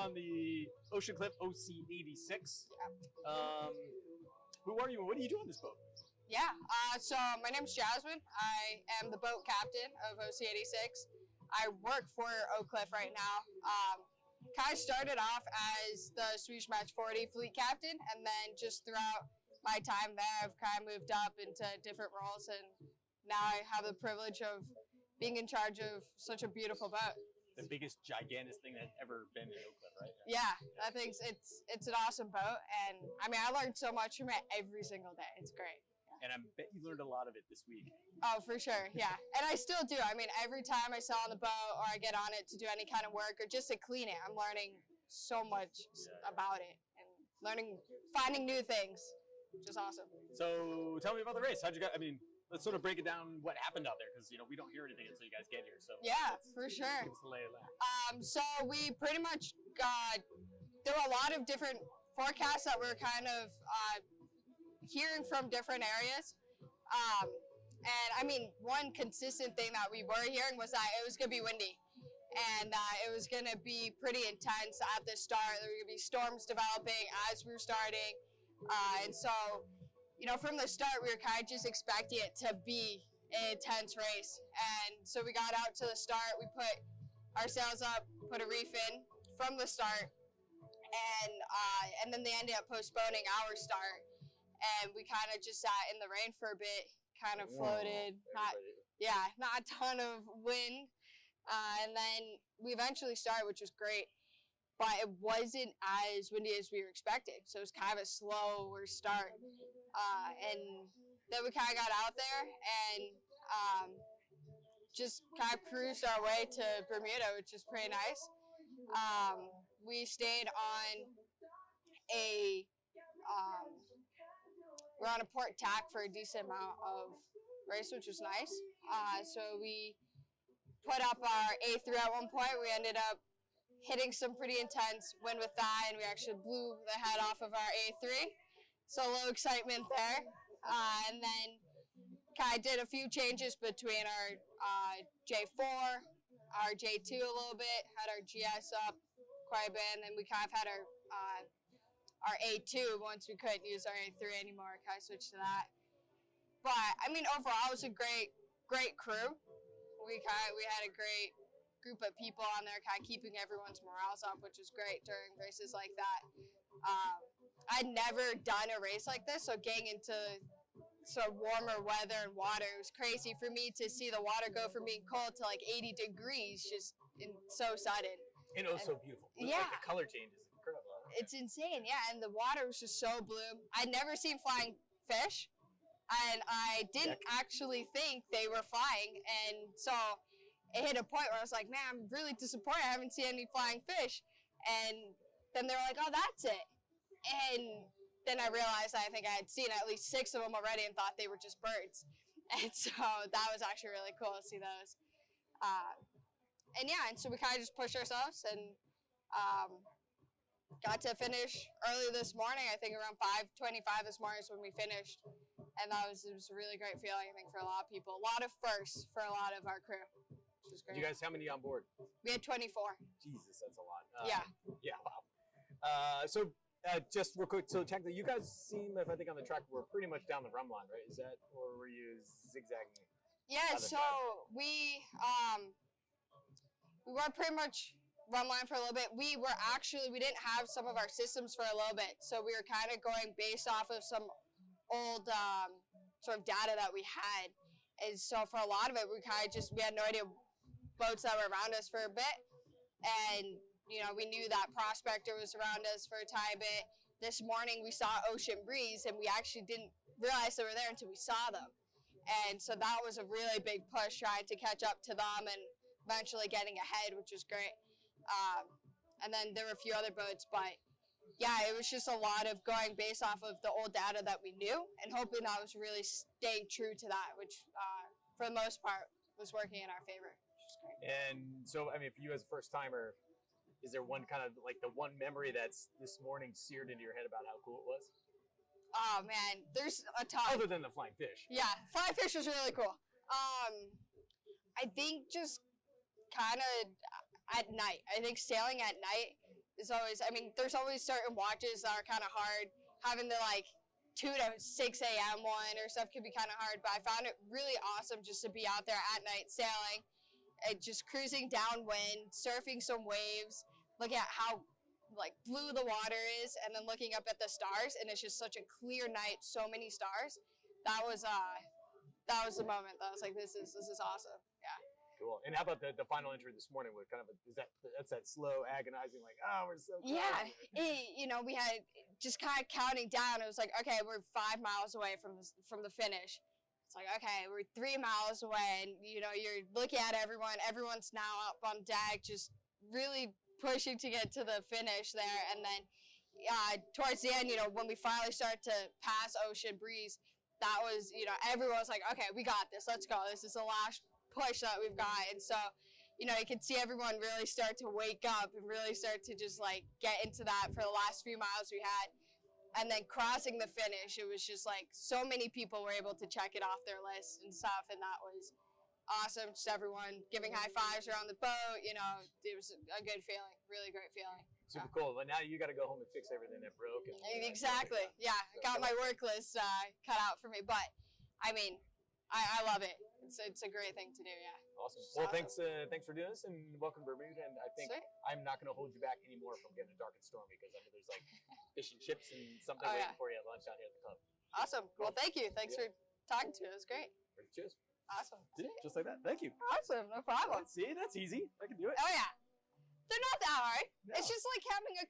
on the Oakcliff OC86. Who are you and what do you do on this boat? Yeah, so my name's Jasmine. I am the boat captain of OC86. I work for Oakcliff right now. Kind of started off as the Swedish Match 40 fleet captain, and then just throughout my time there, I've kind of moved up into different roles, and now I have the privilege of being in charge of such a beautiful boat. The biggest, gigantic thing that's ever been in Oakcliff, right? Yeah, I think it's an awesome boat, and I mean, I learned so much from it every single day. It's great. And I bet you learned a lot of it this week. Oh, for sure, yeah. And I still do. I mean, every time I sail on the boat or I get on it to do any kind of work or just to clean it, I'm learning so much about it and finding new things, which is awesome. So tell me about the race. How'd you guys, I mean, let's sort of break it down what happened out there because, you know, we don't hear anything until you guys get here. So yeah, for sure. Give us the lay of that. So we pretty much there were a lot of different forecasts that were kind of hearing from different areas. And I mean, one consistent thing that we were hearing was that it was going to be windy and that it was going to be pretty intense at the start. There were going to be storms developing as we were starting. And so, you know, from the start, we were kind of just expecting it to be an intense race. And so we got out to the start, we put our sails up, put a reef in from the start, and then they ended up postponing our start. And we kind of just sat in the rain for a bit, kind of floated. Not a ton of wind. And then we eventually started, which was great. But it wasn't as windy as we were expecting. So it was kind of a slower start. And then we kind of got out there and just kind of cruised our way to Bermuda, which is pretty nice. We stayed on we're on a port tack for a decent amount of race, which was nice. So we put up our A3 at one point. We ended up hitting some pretty intense wind with that, and we actually blew the head off of our A3. So a little excitement there. And then kind of did a few changes between our J4, our J2 a little bit, had our GS up quite a bit, and then we kind of had our A2 once we couldn't use our A3 anymore. Kind of switched to that. But I mean, overall, it was a great crew. We had a great group of people on there, kind of keeping everyone's morales up, which was great during races like that. I'd never done a race like this, so getting into some warmer weather and water, it was crazy for me to see the water go from being cold to like 80 degrees, just so sudden. And it was so beautiful. Yeah. Like the color change is incredible. It's insane, yeah, and the water was just so blue. I'd never seen flying fish, and I didn't actually think they were flying, and so it hit a point where I was like, man, I'm really disappointed. I haven't seen any flying fish. And then they were like, oh, that's it. And then I realized I think I had seen at least 6 of them already and thought they were just birds. And so that was actually really cool to see those. And yeah, and so we kind of just pushed ourselves and got to finish early this morning. I think around 5:25 this morning is when we finished. And it was a really great feeling, I think, for a lot of people. A lot of firsts for a lot of our crew. Which was great. You guys, how many on board? We had 24. Jesus, that's a lot. Yeah. Yeah, wow. Just real quick, so technically, you guys seem, if I think on the track, we're pretty much down the rum line, right? Is that, or were you zigzagging? Yeah, so we were pretty much rum line for a little bit. We didn't have some of our systems for a little bit, so we were kind of going based off of some old sort of data that we had. And so for a lot of it, we had no idea boats that were around us for a bit. And, you know, we knew that Prospector was around us for a tiny bit. This morning we saw Ocean Breeze, and we actually didn't realize they were there until we saw them. And so that was a really big push, trying to catch up to them and eventually getting ahead, which was great. And then there were a few other boats, but yeah, it was just a lot of going based off of the old data that we knew and hoping that was really staying true to that, which for the most part was working in our favor, which is great. And so, I mean, for you as a first timer, is there one kind of like the one memory that's this morning seared into your head about how cool it was? Oh man, there's a ton. Other than the flying fish. Yeah, flying fish was really cool. I think just kind of at night. I think sailing at night is always, I mean, there's always certain watches that are kind of hard. Having the like 2 to 6 a.m. one or stuff could be kind of hard, but I found it really awesome just to be out there at night sailing, just cruising downwind, surfing some waves, looking at how like blue the water is, and then looking up at the stars, and it's just such a clear night, so many stars. That was the moment that I was like, this is awesome. Yeah. Cool. And how about the final entry this morning with kind of that's that slow, agonizing, like, oh, we're so close. Yeah, we had just kind of counting down. It was like, okay, we're 5 miles away from the finish. It's like, okay, we're 3 miles away, and you're looking at everyone. Everyone's now up on deck, just really pushing to get to the finish there. And then towards the end, when we finally start to pass Ocean Breeze, that was, everyone was like, okay, we got this. Let's go. This is the last push that we've got. And so, you could see everyone really start to wake up and really start to just like get into that for the last few miles we had. And then crossing the finish, it was just like so many people were able to check it off their list and stuff. And that was awesome. Just everyone giving high fives around the boat. It was a good feeling, really great feeling. Super cool. But now you got to go home and fix everything that broke. Exactly. Yeah, I got my work list cut out for me. But I mean, I love it. It's a great thing to do. Yeah. Awesome. Well, thanks for doing this, and welcome to Bermuda. And I think Sweet. I'm not going to hold you back anymore from getting dark and stormy, because I know there's like fish and chips and something waiting for you at lunch out here at the club. Awesome. Cool. Well, thank you. Thanks for talking to me. It was great. Cheers. Awesome. Just like that. Thank you. Awesome. No problem. See, that's easy. I can do it. Oh yeah. They're not that hard. No. It's just like having a